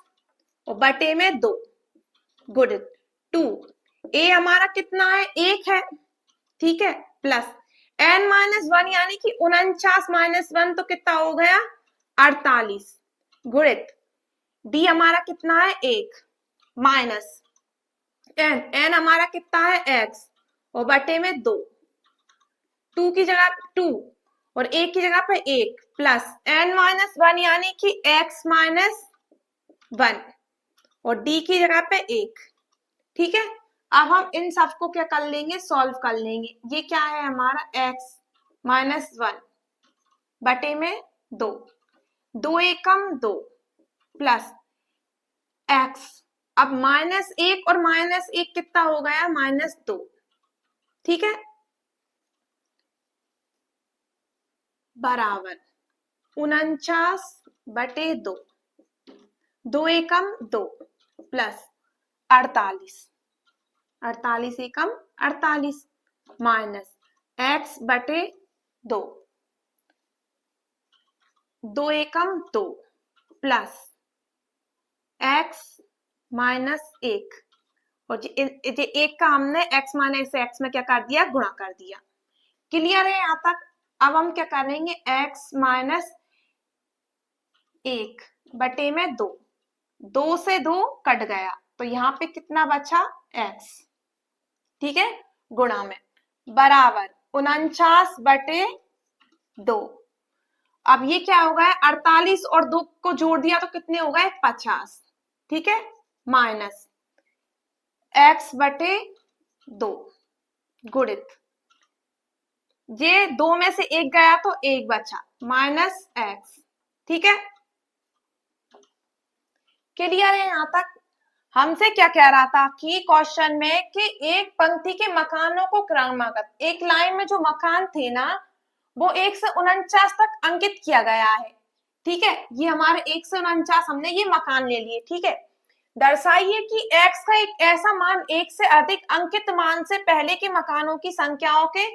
और बटे में 2 गुणित 2, a हमारा कितना है, 1 है, ठीक है, प्लस n माइनस 1 यानी कि 49 माइनस 1 तो कितना हो गया, 48 गुणित डी हमारा कितना है 1 माइनस एन, एन हमारा कितना है एक्स और बटे में 2, 2 की जगह 2 और 1 की जगह पे 1 प्लस एन माइनस 1 यानी कि एक्स माइनस 1 और डी की जगह पे 1। ठीक है, अब हम इन सबको क्या कर लेंगे, सॉल्व कर लेंगे। ये क्या है हमारा x माइनस 1 बटे में 2, 2 एकम 2 प्लस x, अब माइनस 1 और माइनस 1 कितना हो गया, माइनस 2। ठीक है, बराबर 49 बटे 2, 2 एकम 2 प्लस 48, 48 एकम 48 माइनस x बटे 2, 2 एकम 2 प्लस x माइनस 1 और ये एक का हमने x माइनस x में क्या कर दिया, गुणा कर दिया। क्लियर है यहाँ तक। अब हम क्या करेंगे, x माइनस 1 बटे में 2, 2 से 2 कट गया तो यहाँ पे कितना बचा x। ठीक है, गुणा में बराबर 49 बटे 2। अब ये क्या हो गया, 48 और 2 को जोड़ दिया तो कितने हो गए, 50। ठीक है, माइनस x बटे 2 गुणित, ये 2 में से 1 गया तो 1 बचा माइनस x। ठीक है, क्लियर है यहाँ तक। हमसे क्या कह रहा था कि क्वेश्चन में कि एक पंक्ति के मकानों को क्रमागत, एक लाइन में जो मकान थे ना वो 1 से 49 तक अंकित किया गया है। ठीक है, ये हमारे 1 से 49 हमने ये मकान ले लिए। ठीक है, दर्शाइए कि x का एक ऐसा मान 1 से अधिक अंकित मान से पहले के मकानों की संख्याओं के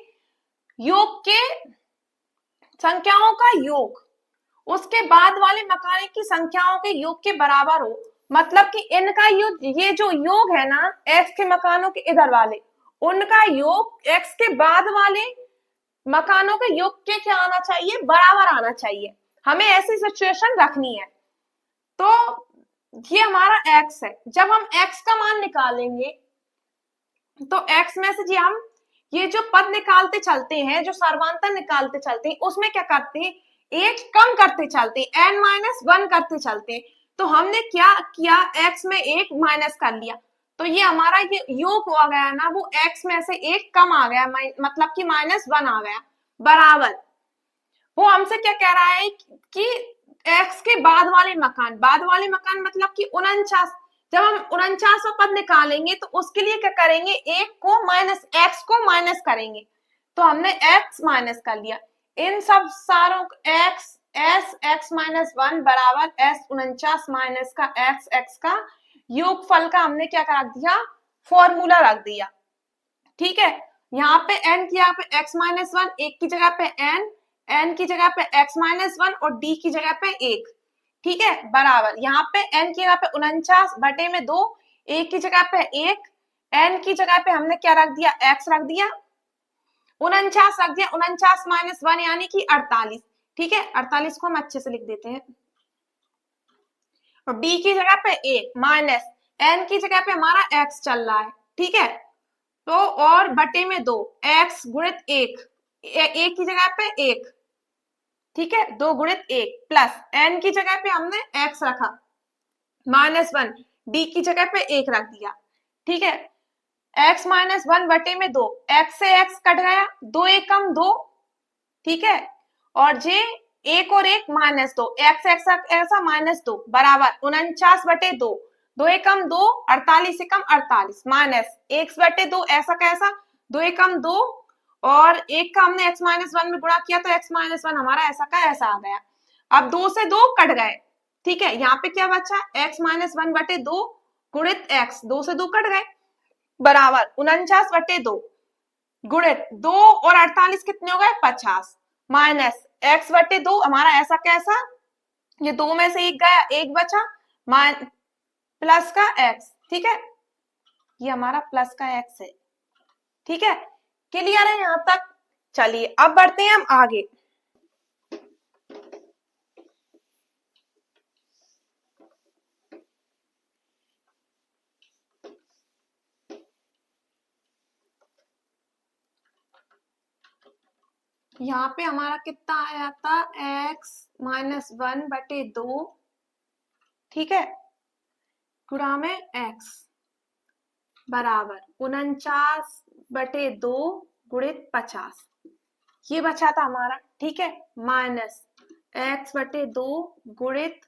योग के संख्याओं का योग उसके बाद वाले मकान की संख्याओं के योग के बराबर हो। मतलब कि इनका योग, ये जो योग है ना x के मकानों के इधर वाले, उनका योग x के बाद वाले मकानों के योग के क्या आना चाहिए, बराबर आना चाहिए। हमें ऐसी सिचुएशन रखनी है। तो ये हमारा x है, जब हम x का मान निकालेंगे तो x में से हम ये जो पद निकालते चलते हैं, जो सर्वांतर निकालते चलते हैं, उसमें क्या करते हैं, एक कम करते चलते हैं, n माइनस 1 करते चलते हैं। तो हमने क्या किया, x में एक माइनस कर लिया तो ये हमारा ये योग हो गया ना, वो x में से एक कम आ गया, मतलब कि माइनस 1 आ गया, बराबर। वो हमसे क्या कह रहा है कि x के बाद वाले मकान मतलब कि 49, जब हम 49 पद निकालेंगे तो उसके लिए क्या करेंगे, एक को माइनस x को माइनस करेंगे। तो हमने x माइनस कर लिया, इन सब सारों x x माइनस 1 बराबर s 49 माइनस का x का योगफल का हमने क्या रख दिया, फॉर्मूला रख दिया। ठीक है, यहाँ पे n की जगह पे x माइनस 1, एक की जगह पे n की जगह पे x माइनस 1 और d की जगह पे 1। ठीक है, बराबर यहाँ पे n की जगह पे 49 बटे में 2, एक की जगह पे 1, n की जगह पे हमने क्या रख दिया, x रख दिया, 49 रख दिया, 49 माइनस 1 यानी कि 48। ठीक है, 48 को हम अच्छे से लिख देते हैं और d की जगह पे 1 माइनस n की जगह पे हमारा x चल रहा है। ठीक है, तो और बटे में 2, x गुणित 1, एक की जगह पे 1, ठीक है, 2 गुणित 1 प्लस n की जगह पे हमने x रखा माइनस 1, d की जगह पे 1 रख दिया। ठीक है, x माइनस 1 बटे में 2, x से x कट गया, 2 एकम 2। ठीक है, और जे 1 और 1 माइनस 2, x ऐसा माइनस 2 बराबर 49 बटे 2, 2 एकम 2, 48 एकम 48 माइनस 1 बटे 2 ऐसा कैसा, 2 एकम 2 और 1 का हमने x माइनस 1 में गुणा किया तो x माइनस 1 हमारा ऐसा का ऐसा आ गया। अब 2 से 2 कट गए। ठीक है, यहाँ पे क्या बचा, x माइनस 1 बटे 2 गुणित x, 2 से 2 कट गए, बराबर 49 बटे 2 गुणित 2 और 48 कितने हो गए, 50 माइनस x बटे 2 हमारा ऐसा कैसा, ये 2 में से 1 गया, 1 बचा प्लस का x। ठीक है, ये हमारा प्लस का x है। ठीक है, क्लियर है यहाँ तक। चलिए अब बढ़ते हैं हम आगे। यहाँ पे हमारा कितना आया था, x-1/2, ठीक है, गुणा में x बराबर 49/2 गुणित 50, ये बचा था हमारा, ठीक है, माइनस x/2 गुणित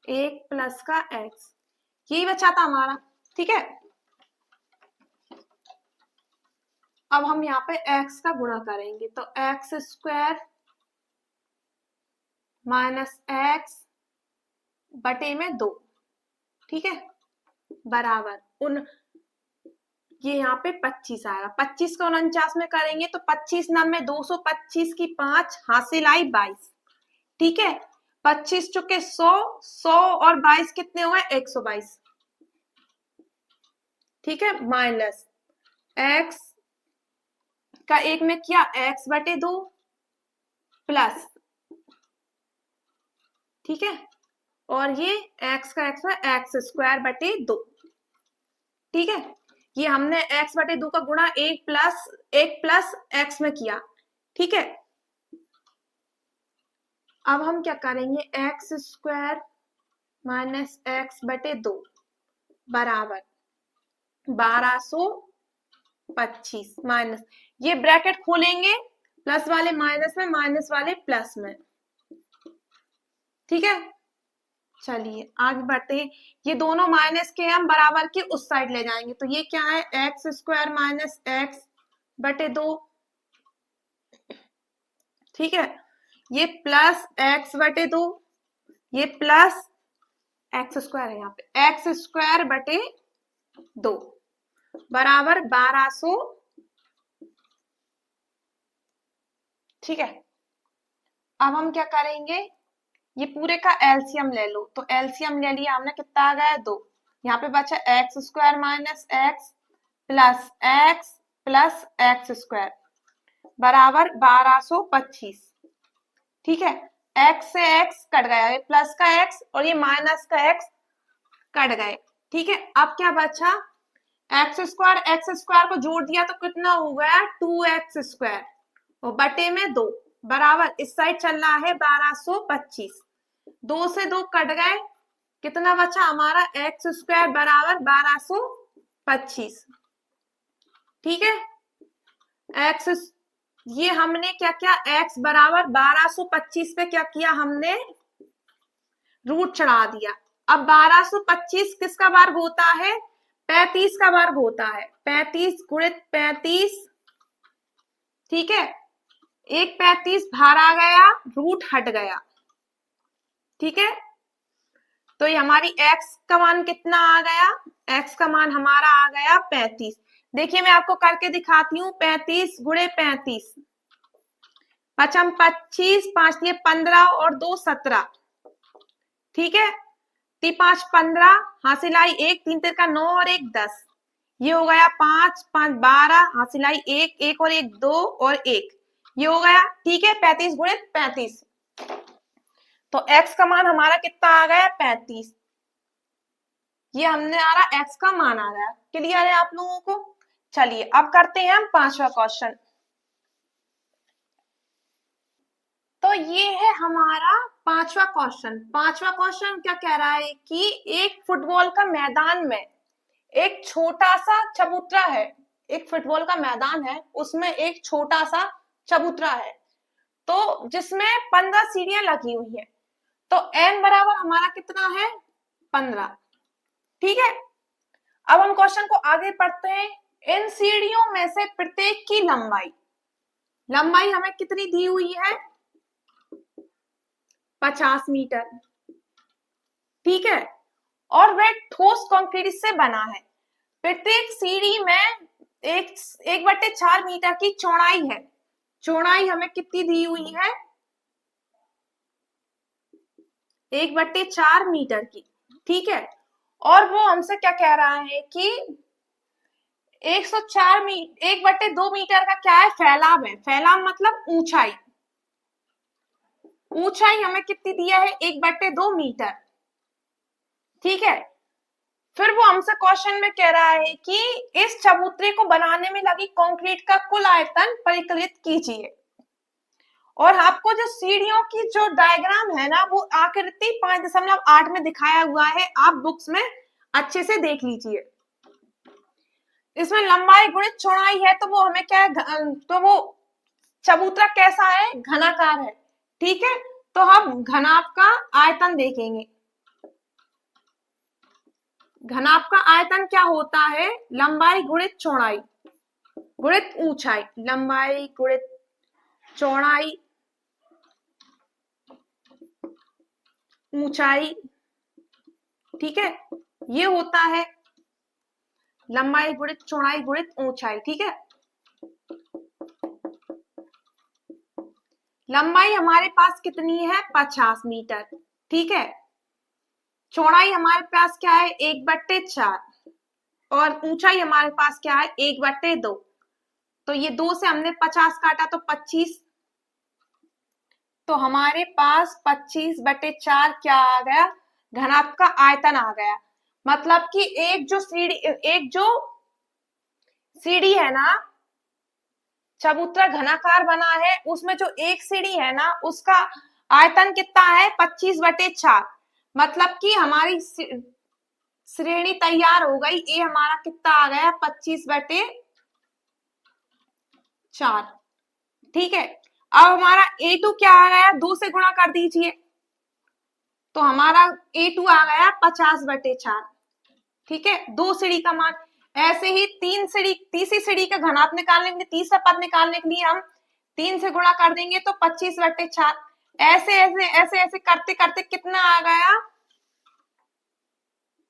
1 प्लस का x, यही बचा था हमारा, ठीक है। अब हम यहाँ पे x का गुणा करेंगे तो x² माइनस x बटे में 2, ठीक है, बराबर ये यहाँ पे 25 आएगा, 25 को 49 में करेंगे तो 25 9 225 की 5 हासिल आई 22, ठीक है, 25 चुके 100, 100 और 22 कितने हुए, 122, ठीक है, माइनस x का 1 में किया x/2 प्लस, ठीक है, और ये x का x में x²/2, ठीक है, ये हमने x/2 का गुणा 1 प्लस x में किया, ठीक है। अब हम क्या करेंगे, x² माइनस x/2 बराबर 1225 माइनस, ये ब्रैकेट खोलेंगे, प्लस वाले माइनस में, माइनस वाले प्लस में, ठीक है। चलिए आगे बढ़ते हैं, ये दोनों माइनस के हम बराबर के उस साइड ले जाएंगे, तो ये क्या है, x² माइनस x/2, ठीक है, ये प्लस x/2, ये प्लस x² है, यहाँ पे x²/2 बराबर 1200, ठीक है। अब हम क्या करेंगे, ये पूरे का एलसीएम ले लो, तो एलसीएम ले लिया हमने, कितना आ गया 2, यहाँ पे बचा x² minus x plus x² बराबर 1225, ठीक है, x से x कट गया, ये प्लस का x और ये माइनस का x कट गए, ठीक है। अब क्या बचा, x² को जोड़ दिया तो कितना हो गया, 2x² और बटे में 2 बराबर, इस साइड चल रहा है 1225, 2 से 2 कट गए, कितना बचा हमारा, x² बराबर 1225, ठीक है। x, ये हमने क्या किया, x बराबर 1225 पे क्या किया हमने, रूट चढ़ा दिया। अब 1225 किसका वर्ग होता है, 35 का वर्ग होता है, 35 गुणित 35, ठीक है, एक 35 बाहर आ गया, रूट हट गया, ठीक है। तो ये हमारी x का मान कितना आ गया, x का मान हमारा आ गया 35, देखिए मैं आपको करके दिखाती हूँ, 35 गुणे 35, पचम 25, 5 दिए 15 और 2 17, ठीक है, 3 5 15, हासिल आई 1, 3 3 का 9 और 1 10, ये हो गया 5 5 12, हासिल आई 1 1 और 1 2 और 1, ये हो गया, ठीक है, 35 गुणे 35, तो x का मान हमारा कितना आ गया, 35, ये हमने आ रहा x का मान आ गया, क्लियर है आप लोगों को। चलिए अब करते हैं हम 5वां क्वेश्चन। तो ये है हमारा 5वां क्वेश्चन। 5वां क्वेश्चन क्या कह रहा है कि एक फुटबॉल का मैदान में एक छोटा सा चबूतरा है, एक फुटबॉल का मैदान है, उसमें एक छोटा सा चबूतरा है, तो जिसमें 15 सीढ़ियां लगी हुई है, तो n बराबर हमारा कितना है, 15, ठीक है। अब हम क्वेश्चन को आगे पढ़ते हैं, इन सीढ़ियों में से प्रत्येक की लंबाई हमें कितनी दी हुई है, 50 मीटर, ठीक है, और वह ठोस कंक्रीट से बना है, प्रत्येक सीढ़ी में 1/4 मीटर की चौड़ाई है, चौड़ाई हमें कितनी दी हुई है, 1/4 मीटर की, ठीक है, और वो हमसे क्या कह रहा है कि 1/2 मीटर का क्या है, फैलाव है, फैलाव मतलब ऊंचाई, ऊंचाई हमें कितनी दिया है, 1/2 मीटर, ठीक है। फिर वो हमसे क्वेश्चन में कह रहा है कि इस चबूतरे को बनाने में लगी कंक्रीट का कुल आयतन परिकलित कीजिए, और आपको जो सीढ़ियों की जो डायग्राम है ना वो आकृति 5.8 में दिखाया हुआ है, आप बुक्स में अच्छे से देख लीजिए। इसमें लंबाई गुणित चौड़ाई है तो वो हमें क्या है, तो वो चबूतरा कैसा है, घनाकार है। ठीक है, तो हम घनाभ का आयतन देखेंगे। घनाभ का आयतन क्या होता है, लंबाई गुणित चौड़ाई गुणित ऊंचाई, लंबाई गुणित चौड़ाई ऊंचाई। ठीक है, ये होता है लंबाई गुणित चौड़ाई गुणित ऊंचाई। ठीक है, लंबाई हमारे पास कितनी है, 50 मीटर। ठीक है, चौड़ाई हमारे पास क्या है, 1/4, और ऊंचाई हमारे पास क्या है, 1/2। तो ये 2 से हमने 50 काटा तो 25, तो हमारे पास 25/4 क्या आ गया, घनाभ का आयतन आ गया। मतलब कि एक जो सीढ़ी है ना, चबूतरा घनाकार बना है, उसमें जो एक सीढ़ी है ना उसका आयतन कितना है, 25/4। मतलब कि हमारी श्रेणी तैयार हो गई। ये हमारा कितना आ गया, 25/4। ठीक है, अब हमारा A2 क्या आ गया, 2 से गुणा कर दीजिए, तो हमारा A2 आ गया 50/4। ठीक है, 2 सीढ़ी का मान। ऐसे ही तीसरी सीढ़ी का घनाभ निकालने के लिए, तीसरा पद निकालने के लिए हम 3 से गुणा कर देंगे तो 25/4। ऐसे ऐसे ऐसे ऐसे करते करते कितना आ गया,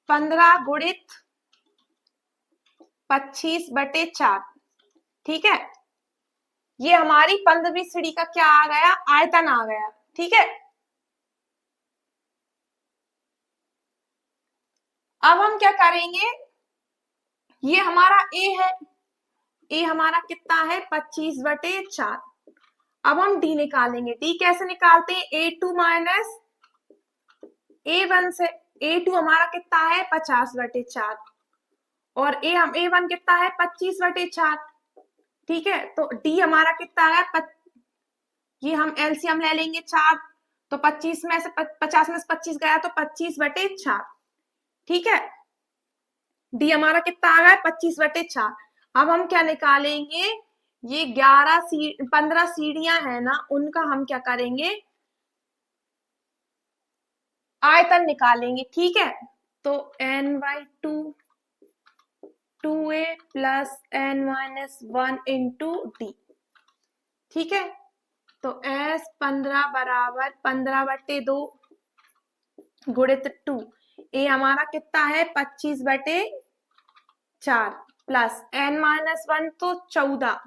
15 गुणित 25/4। ठीक है, ये हमारी 15वीं सीढ़ी का क्या आ गया, आयतन आ गया। ठीक है, अब हम क्या करेंगे, ये हमारा A है, A हमारा कितना है, 25/4। अब हम D निकालेंगे। D कैसे निकालते हैं, A2 माइनस A1 से। A2 हमारा कितना है, 50/4, और A1 कितना है, 25/4। ठीक है, तो D हमारा कितना है, ये हम एलसीएम ले लेंगे 4, तो 25 में से 50 में से 25 गया तो 25/4। ठीक है, डी हमारा कितना आ गया, 25/4। अब हम क्या निकालेंगे, ये 15 सीढ़ियां है ना, उनका हम क्या करेंगे, आयतन निकालेंगे। ठीक है, तो n/2 2a plus n-1 into D. ठीक है, तो S 15 बराबर 15/2 गुणित 2, ए हमारा कितना है, 25/4 प्लस n-1 तो 14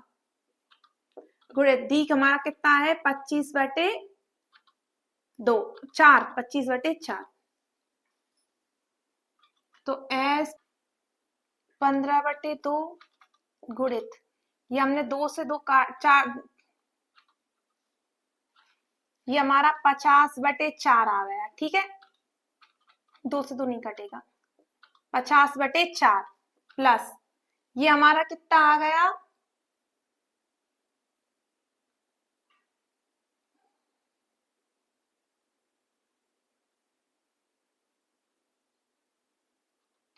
गुणित डी हमारा कितना है, 25/4। तो S 15/2 गुणित, ये हमने 2 से 2 4, ये हमारा 50/4 आ गया। ठीक है, 2 से 2 नहीं कटेगा, 50/4 प्लस ये हमारा कितना आ गया,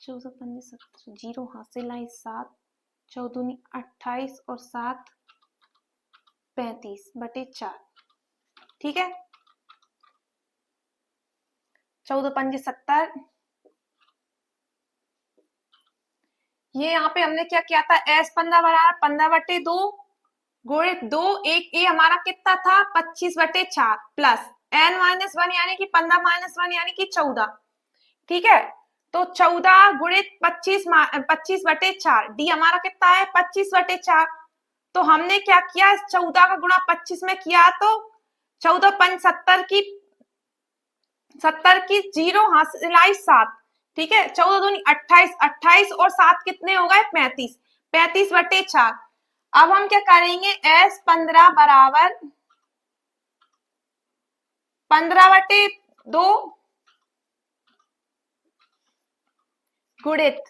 14 5 17, 0 हासिल आई 7, 14 28 और 7 35/4। ठीक है, 14 5 70। ये यहाँ पे हमने क्या किया था, S 15 बराबर 15/2 गुणित 2, एक ए हमारा कितना था, 25/4 प्लस n-1 यानी कि 15-1 यानी कि 14। ठीक है, तो 14 गुणित 25/4, डी हमारा कितना है, 25/4। तो हमने क्या किया, इस 14 का गुणा 25 में किया तो 14 5 70 की 0 हासिल आई 7। ठीक है, 14 दूनी 28, 28 और 7 कितने हो गए, 35, 35/4। अब हम क्या करेंगे, S 15 बराबर 15/2 गुणित,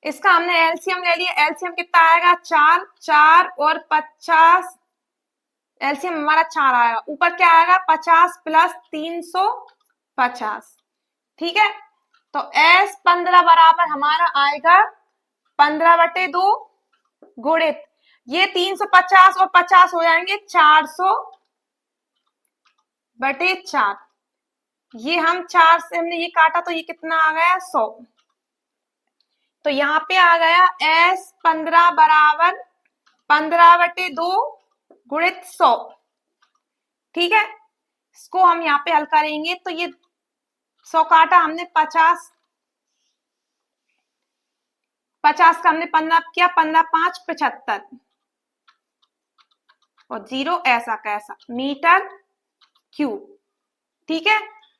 इसका हमने एलसीएम ले लिया, एलसीएम कितना आएगा, 4 4 और 50 एलसीएम हमारा 4 आएगा, ऊपर क्या आएगा 50 प्लस 350, ठीक है। तो S15 बराबर हमारा आएगा 15/2 गुणित ये 350 और 50 हो जाएंगे 400/4। ये हम 4 से हमने ये काटा तो ये कितना आ गया 100। तो यहाँ पे आ गया S15 बराबर 15/2 गुणित 100, ठीक है। इसको हम यहाँ पे हल करेंगे तो ये 100 काटा हमने 50 का हमने 15 किया, 15 5 75 और 0 ऐसा कैसा मीटर क्यूब, ठीक है।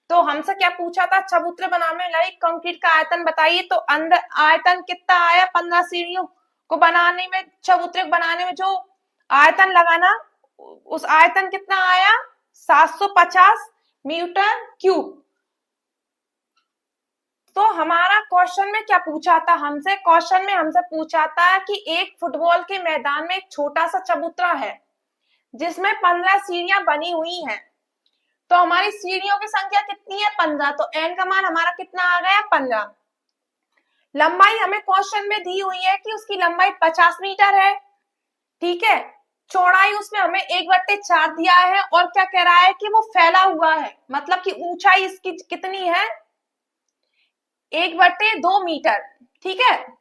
तो हमसे क्या पूछा था, चबूतरे बनाने में लगे कंक्रीट का आयतन बताइए। तो अंदर आयतन कितना आया, 15 सीढ़ियों को बनाने में, चबूतरे बनाने में जो आयतन लगा ना, उस आयतन कितना आया 750 मीटर क्यूब। तो हमारा क्वेश्चन में क्या पूछा था हमसे, क्वेश्चन में हमसे पूछा था कि एक फुटबॉल के मैदान में एक छोटा सा चबूतरा है जिसमें 15 सीढ़ियां बनी हुई हैं। तो हमारी सीढ़ियों की संख्या कितनी है 15, तो n का मान हमारा कितना आ गया 15। लंबाई हमें क्वेश्चन में दी हुई है कि उसकी लंबाई 50 मीटर है, ठीक है। चौड़ाई उसमें हमें 1/4 दिया है और क्या कह रहा है कि वो फैला हुआ है, मतलब कि ऊंचाई इसकी कितनी है 1/2 मीटर, ठीक है।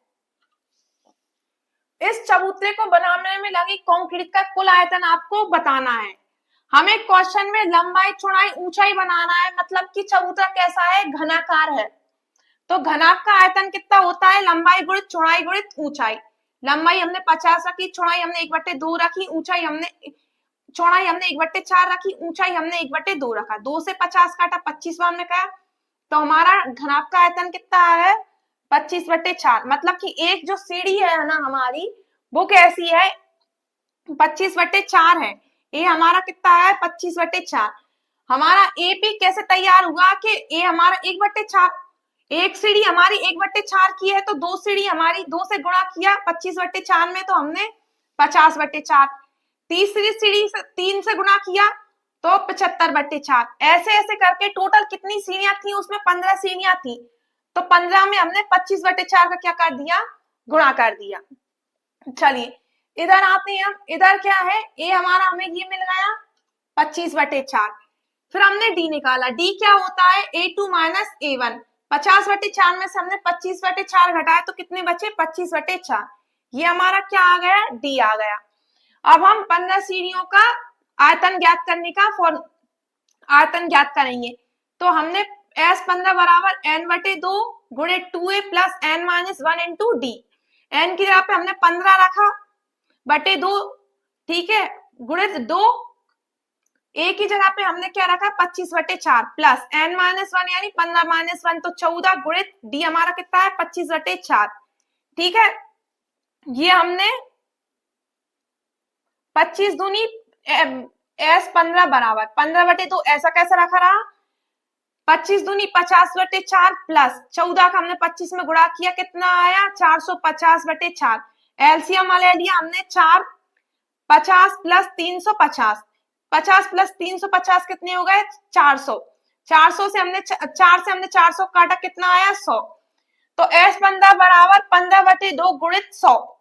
इस चबूतरे को बनाने में लगी कंक्रीट का कुल आयतन आपको बताना है। हमें क्वेश्चन में लंबाई चौड़ाई ऊंचाई बनाना है, मतलब कि चबूतरा कैसा है घनाकार है। तो घनाक का आयतन कितना होता है, लंबाई गुणित चौड़ाई गुणित ऊंचाई। लंबाई हमने 50 रखी, चौड़ाई हमने 1/2 रखी, ऊंचाई हमने चौड़ाई हमने 1/4 रखी, ऊंचाई हमने 1/2 रखा। 2 से 50 काटा 25 बार में कहा, तो हमारा घनाक का आयतन कितना है 25/4। मतलब कि एक जो सीढ़ी है ना हमारी, वो कैसी है 25/4 है। ए हमारा कितना है 25/4। हमारा एपी कैसे तैयार हुआ कि ए हमारा 1/4, एक सीढ़ी हमारी 1/4 की है, तो 2 सीढ़ी हमारी 2 से गुणा किया 25/4 में, तो हमने 50/4। तीसरी सीढ़ी 3 से गुणा किया तो 75/4। ऐसे ऐसे करके टोटल कितनी सीढ़ियां थी उसमें 15 सीढ़ियां थी। तो 15 में हमने 25/4 का क्या कर दिया गुणा कर दिया। चलिए इधर आते हैं हम, इधर क्या है ए हमारा हमें ये मिल गया 25/4। फिर हमने डी निकाला, डी क्या होता है A2 माइनस A1। 50/4 में से हमने 25/4 घटाया तो कितने बचे 25/4। ये हमारा क्या आ गया डी आ गया। अब हम 15 सीढ़ियों का आयतन ज्ञात करने का आयतन ज्ञात करेंगे। तो हमने S15 बराबर n/2 गुणित 2a plus n-1 into D. n की जगह पे हमने 15 रखा बटे 2, ठीक है, गुणित 2, ए की जगह पे हमने क्या रखा 25/4 प्लस n-1 यानी 15-1 तो 14 गुणित डी हमारा कितना है 25/4, ठीक है। ये हमने 25 दूनी S15 बराबर 15/2 ऐसा कैसे रखा रहा 25 दूनी 50/4 प्लस 14 का हमने 25 में गुणा किया कितना आया 450/4। एलसीएम वाले लिया हमने 4, 50 प्लस 350, 50 प्लस 350 कितने हो गए 400। 400 से हमने 400 काटा कितना आया 100। तो S15 बराबर 15/2 गुणित 100।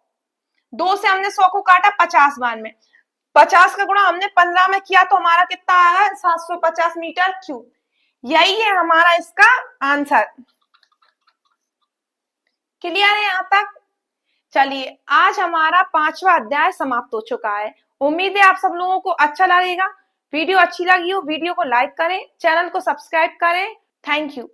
2 से हमने 100 को काटा 50 बार में, 50 का गुणा हमने 15 में किया तो हमारा कितना आया 750 मीटर क्यूब। यही है हमारा इसका आंसर। क्लियर है यहां तक। चलिए आज हमारा 5वां अध्याय समाप्त हो चुका है। उम्मीद है आप सब लोगों को अच्छा लगेगा। वीडियो अच्छी लगी हो वीडियो को लाइक करें, चैनल को सब्सक्राइब करें। Thank you.